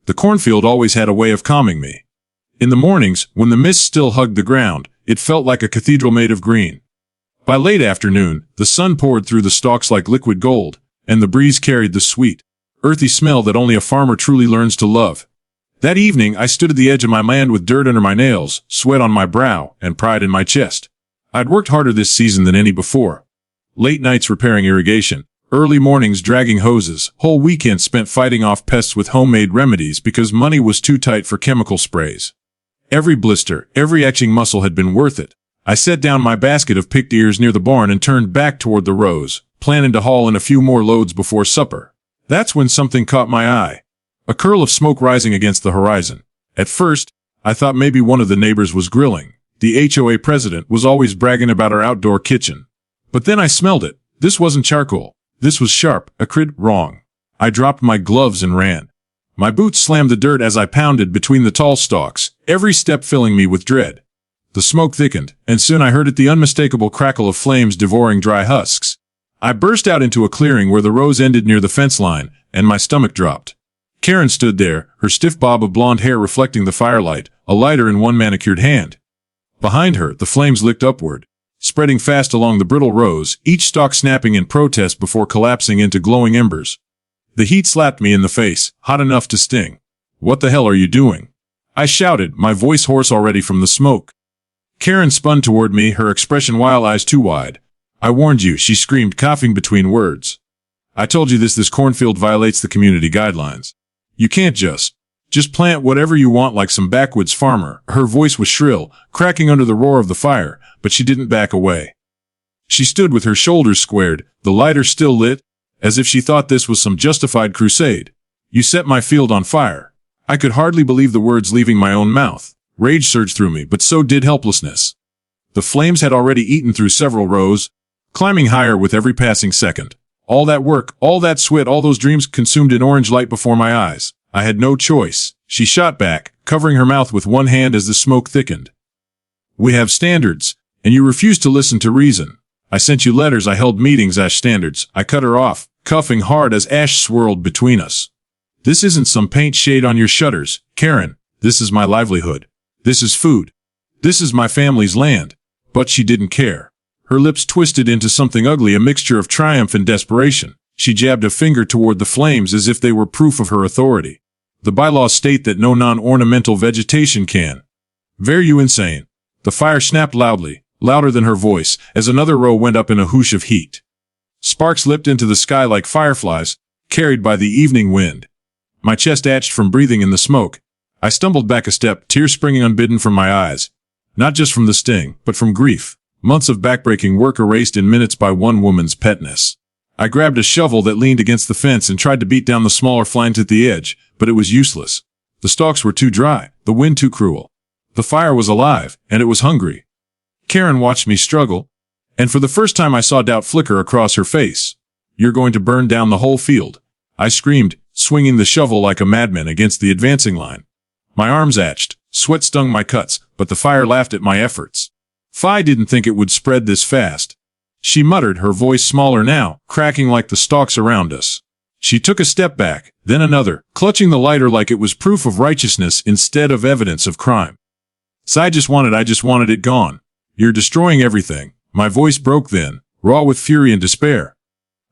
The cornfield always had a way of calming me. In the mornings, when the mist still hugged the ground, it felt like a cathedral made of green. By late afternoon, the sun poured through the stalks like liquid gold, and the breeze carried the sweet, earthy smell that only a farmer truly learns to love. That evening, I stood at the edge of my land with dirt under my nails, sweat on my brow, and pride in my chest. I'd worked harder this season than any before. Late nights repairing irrigation, early mornings dragging hoses, whole weekends spent fighting off pests with homemade remedies because money was too tight for chemical sprays. Every blister, every etching muscle had been worth it. I set down my basket of picked ears near the barn and turned back toward the rows, planning to haul in a few more loads before supper. That's when something caught my eye. A curl of smoke rising against the horizon. At first, I thought maybe one of the neighbors was grilling. The HOA president was always bragging about our outdoor kitchen. But then I smelled it. This wasn't charcoal. This was sharp, acrid, wrong. I dropped my gloves and ran. My boots slammed the dirt as I pounded between the tall stalks, every step filling me with dread. The smoke thickened, and soon I heard it, the unmistakable crackle of flames devouring dry husks. I burst out into a clearing where the rows ended near the fence line, and my stomach dropped. Karen stood there, her stiff bob of blonde hair reflecting the firelight, a lighter in one manicured hand. Behind her, the flames licked upward, spreading fast along the brittle rows, each stalk snapping in protest before collapsing into glowing embers. The heat slapped me in the face, hot enough to sting. "What the hell are you doing?" I shouted, my voice hoarse already from the smoke. Karen spun toward me, her expression wild eyes too wide. "I warned you," she screamed, coughing between words. "I told you this cornfield violates the community guidelines. You can't just plant whatever you want like some backwoods farmer." Her voice was shrill, cracking under the roar of the fire, but she didn't back away. She stood with her shoulders squared, the lighter still lit, as if she thought this was some justified crusade. "You set my field on fire." I could hardly believe the words leaving my own mouth. Rage surged through me, but so did helplessness. The flames had already eaten through several rows, climbing higher with every passing second. All that work, all that sweat, all those dreams consumed in orange light before my eyes. I had no choice. She shot back, covering her mouth with one hand as the smoke thickened. "We have standards, and you refuse to listen to reason. I sent you letters, I held meetings, ash standards." I cut her off, coughing hard as ash swirled between us. "This isn't some paint shade on your shutters, Karen. This is my livelihood. This is food. This is my family's land." But she didn't care. Her lips twisted into something ugly, a mixture of triumph and desperation. She jabbed a finger toward the flames as if they were proof of her authority. "The bylaws state that no non-ornamental vegetation can." "Were you insane?" The fire snapped loudly, louder than her voice, as another row went up in a whoosh of heat. Sparks leapt into the sky like fireflies, carried by the evening wind. My chest ached from breathing in the smoke. I stumbled back a step, tears springing unbidden from my eyes. Not just from the sting, but from grief. Months of backbreaking work erased in minutes by one woman's petness. I grabbed a shovel that leaned against the fence and tried to beat down the smaller flames at the edge, but it was useless. The stalks were too dry, the wind too cruel. The fire was alive, and it was hungry. Karen watched me struggle, and for the first time I saw doubt flicker across her face. "You're going to burn down the whole field," I screamed, swinging the shovel like a madman against the advancing line. My arms ached, sweat stung my cuts, but the fire laughed at my efforts. "Fi didn't think it would spread this fast," she muttered, her voice smaller now, cracking like the stalks around us. She took a step back, then another, clutching the lighter like it was proof of righteousness instead of evidence of crime. "So I just wanted it gone. You're destroying everything." My voice broke then, raw with fury and despair.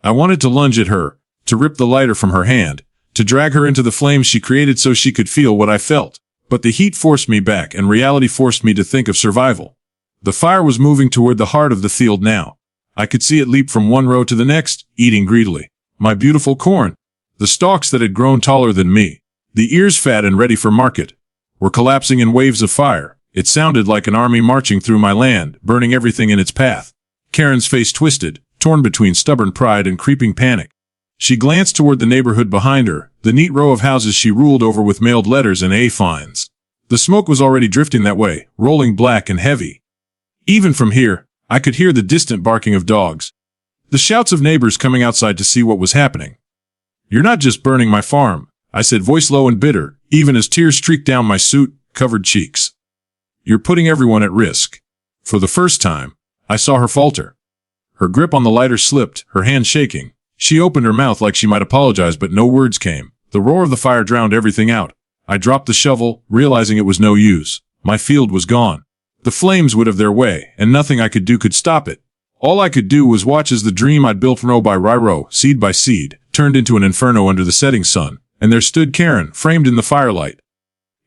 I wanted to lunge at her, to rip the lighter from her hand, to drag her into the flames she created so she could feel what I felt. But the heat forced me back, and reality forced me to think of survival. The fire was moving toward the heart of the field now. I could see it leap from one row to the next, eating greedily. My beautiful corn, the stalks that had grown taller than me, the ears fat and ready for market, were collapsing in waves of fire. It sounded like an army marching through my land, burning everything in its path. Karen's face twisted, torn between stubborn pride and creeping panic. She glanced toward the neighborhood behind her, the neat row of houses she ruled over with mailed letters and fines. The smoke was already drifting that way, rolling black and heavy. Even from here, I could hear the distant barking of dogs, the shouts of neighbors coming outside to see what was happening. "You're not just burning my farm," I said, voice low and bitter, even as tears streaked down my soot-covered cheeks. "You're putting everyone at risk." For the first time, I saw her falter. Her grip on the lighter slipped, her hand shaking. She opened her mouth like she might apologize, but no words came. The roar of the fire drowned everything out. I dropped the shovel, realizing it was no use. My field was gone. The flames would have their way, and nothing I could do could stop it. All I could do was watch as the dream I'd built row by row, seed by seed, turned into an inferno under the setting sun, and there stood Karen, framed in the firelight.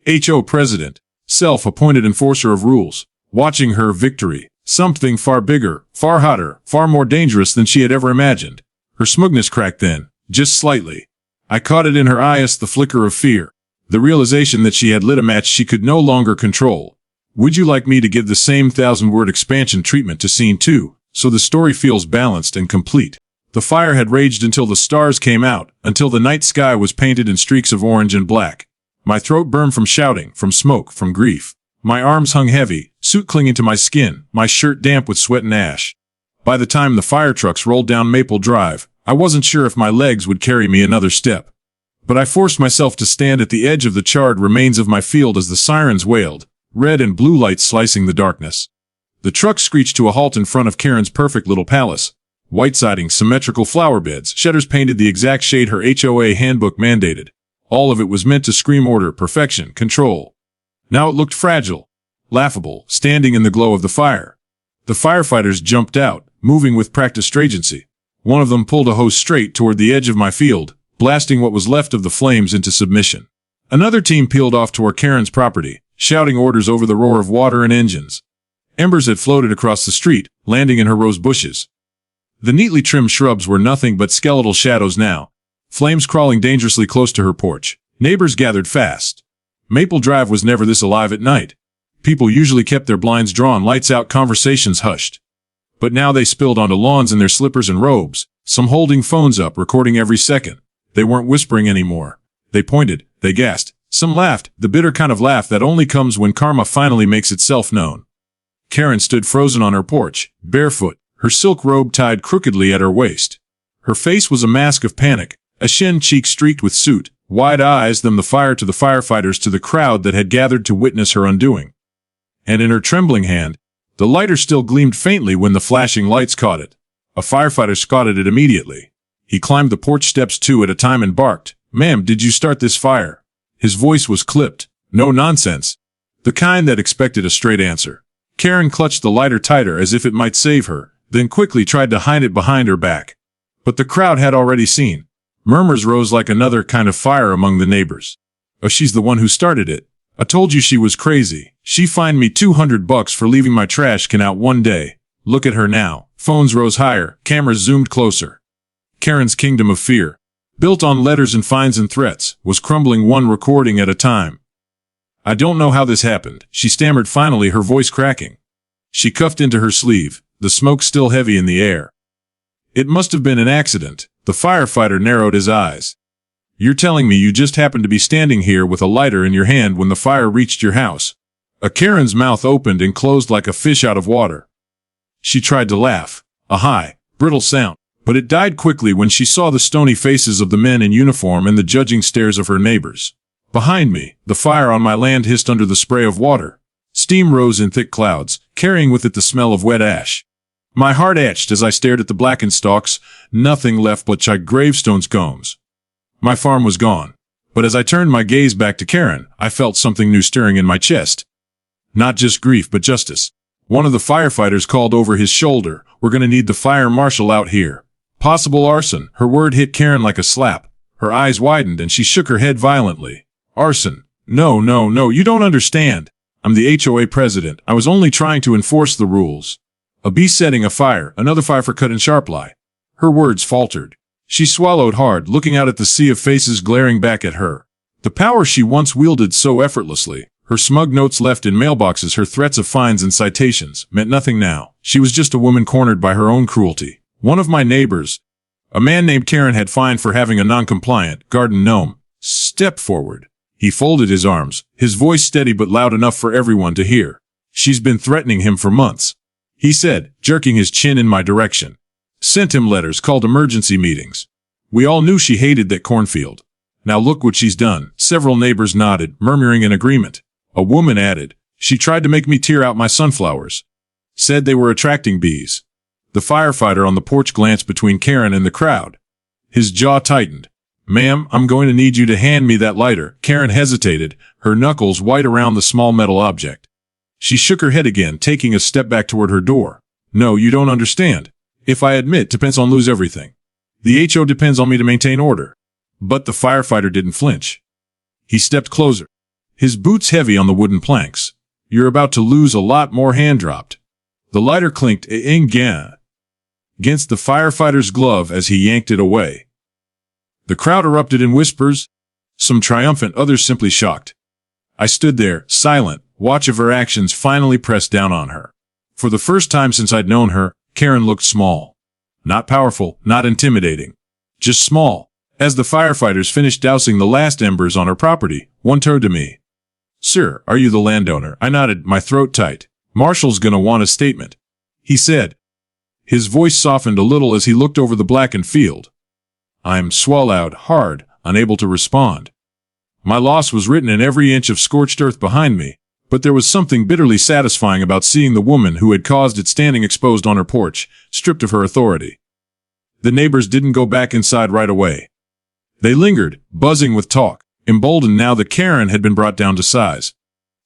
HO President, self-appointed enforcer of rules, watching her victory, something far bigger, far hotter, far more dangerous than she had ever imagined. Her smugness cracked then, just slightly. I caught it in her eyes, the flicker of fear, the realization that she had lit a match she could no longer control. Would you like me to give the same 1,000-word expansion treatment to Scene 2, so the story feels balanced and complete? The fire had raged until the stars came out, until the night sky was painted in streaks of orange and black. My throat burned from shouting, from smoke, from grief. My arms hung heavy, suit clinging to my skin, my shirt damp with sweat and ash. By the time the fire trucks rolled down Maple Drive, I wasn't sure if my legs would carry me another step. But I forced myself to stand at the edge of the charred remains of my field as the sirens wailed, red and blue lights slicing the darkness. The truck screeched to a halt in front of Karen's perfect little palace. White siding, symmetrical flower beds, shutters painted the exact shade her HOA handbook mandated. All of it was meant to scream order, perfection, control. Now it looked fragile, laughable, standing in the glow of the fire. The firefighters jumped out, moving with practiced agency. One of them pulled a hose straight toward the edge of my field, blasting what was left of the flames into submission. Another team peeled off toward Karen's property, shouting orders over the roar of water and engines. Embers had floated across the street, landing in her rose bushes. The neatly trimmed shrubs were nothing but skeletal shadows now, flames crawling dangerously close to her porch. Neighbors gathered fast. Maple Drive was never this alive at night. People usually kept their blinds drawn, lights out, conversations hushed. But now they spilled onto lawns in their slippers and robes, some holding phones up, recording every second. They weren't whispering anymore. They pointed, they gasped. Some laughed, the bitter kind of laugh that only comes when karma finally makes itself known. Karen stood frozen on her porch, barefoot, her silk robe tied crookedly at her waist. Her face was a mask of panic, a shin cheek streaked with soot, wide eyes them the fire to the firefighters, to the crowd that had gathered to witness her undoing. And in her trembling hand, the lighter still gleamed faintly when the flashing lights caught it. A firefighter spotted it immediately. He climbed the porch steps 2 at a time and barked, "Ma'am, did you start this fire?" His voice was clipped. No nonsense. The kind that expected a straight answer. Karen clutched the lighter tighter as if it might save her, then quickly tried to hide it behind her back. But the crowd had already seen. Murmurs rose like another kind of fire among the neighbors. "Oh, she's the one who started it. I told you she was crazy. She fined me $200 for leaving my trash can out one day. Look at her now." Phones rose higher, cameras zoomed closer. Karen's kingdom of fear, built on letters and fines and threats, was crumbling one recording at a time. "I don't know how this happened," she stammered finally, her voice cracking. She cuffed into her sleeve, the smoke still heavy in the air. "It must have been an accident." The firefighter narrowed his eyes. "You're telling me you just happened to be standing here with a lighter in your hand when the fire reached your house?" Karen's mouth opened and closed like a fish out of water. She tried to laugh, a high, brittle sound, but it died quickly when she saw the stony faces of the men in uniform and the judging stares of her neighbors. Behind me, the fire on my land hissed under the spray of water. Steam rose in thick clouds, carrying with it the smell of wet ash. My heart ached as I stared at the blackened stalks, nothing left but charred gravestones cones. My farm was gone. But as I turned my gaze back to Karen, I felt something new stirring in my chest. Not just grief, but justice. One of the firefighters called over his shoulder, "We're gonna need the fire marshal out here." Possible arson. Her word hit Karen like a slap. Her eyes widened and she shook her head violently. "Arson? No, no, no, you don't understand. I'm the HOA president. I was only trying to enforce the rules." A bee setting a fire, another firefighter cut in sharp lie. Her words faltered. She swallowed hard, looking out at the sea of faces glaring back at her. The power she once wielded so effortlessly, her smug notes left in mailboxes, her threats of fines and citations, meant nothing now. She was just a woman cornered by her own cruelty. One of my neighbors, a man named Karen, had fined for having a non-compliant garden gnome. Step forward. He folded his arms, his voice steady but loud enough for everyone to hear. "She's been threatening him for months," he said, jerking his chin in my direction. "Sent him letters, called emergency meetings. We all knew she hated that cornfield. Now look what she's done." Several neighbors nodded, murmuring in agreement. A woman added, "She tried to make me tear out my sunflowers. Said they were attracting bees." The firefighter on the porch glanced between Karen and the crowd. His jaw tightened. Ma'am, I'm going to need you to hand me that lighter. Karen hesitated, her knuckles white around the small metal object. She shook her head again, taking a step back toward her door. No, you don't understand. If I admit, depends on lose everything. The HO depends on me to maintain order. But the firefighter didn't flinch. He stepped closer, his boots heavy on the wooden planks. You're about to lose a lot more, hand dropped. The lighter clinked against the firefighter's glove as he yanked it away. The crowd erupted in whispers, some triumphant, others simply shocked. I stood there, silent, watch of her actions finally press down on her. For the first time since I'd known her, Karen looked small. Not powerful, not intimidating. Just small. As the firefighters finished dousing the last embers on her property, one turned to me. Sir, are you the landowner? I nodded, my throat tight. Marshall's gonna want a statement, he said. His voice softened a little as he looked over the blackened field. I'm swallowed, hard, unable to respond. My loss was written in every inch of scorched earth behind me, but there was something bitterly satisfying about seeing the woman who had caused it standing exposed on her porch, stripped of her authority. The neighbors didn't go back inside right away. They lingered, buzzing with talk, emboldened now that Karen had been brought down to size.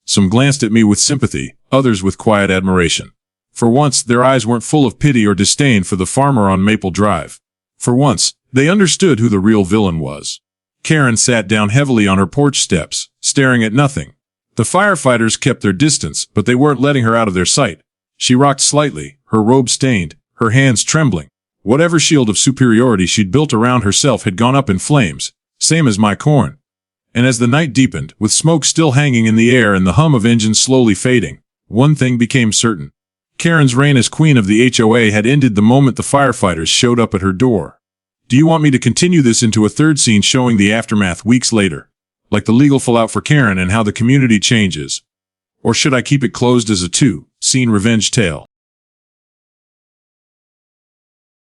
Some glanced at me with sympathy, others with quiet admiration. For once, their eyes weren't full of pity or disdain for the farmer on Maple Drive. For once, they understood who the real villain was. Karen sat down heavily on her porch steps, staring at nothing. The firefighters kept their distance, but they weren't letting her out of their sight. She rocked slightly, her robe stained, her hands trembling. Whatever shield of superiority she'd built around herself had gone up in flames, same as my corn. And as the night deepened, with smoke still hanging in the air and the hum of engines slowly fading, one thing became certain. Karen's reign as queen of the HOA had ended the moment the firefighters showed up at her door. Do you want me to continue this into a third scene showing the aftermath weeks later? Like the legal fallout for Karen and how the community changes? Or should I keep it closed as a two-scene revenge tale?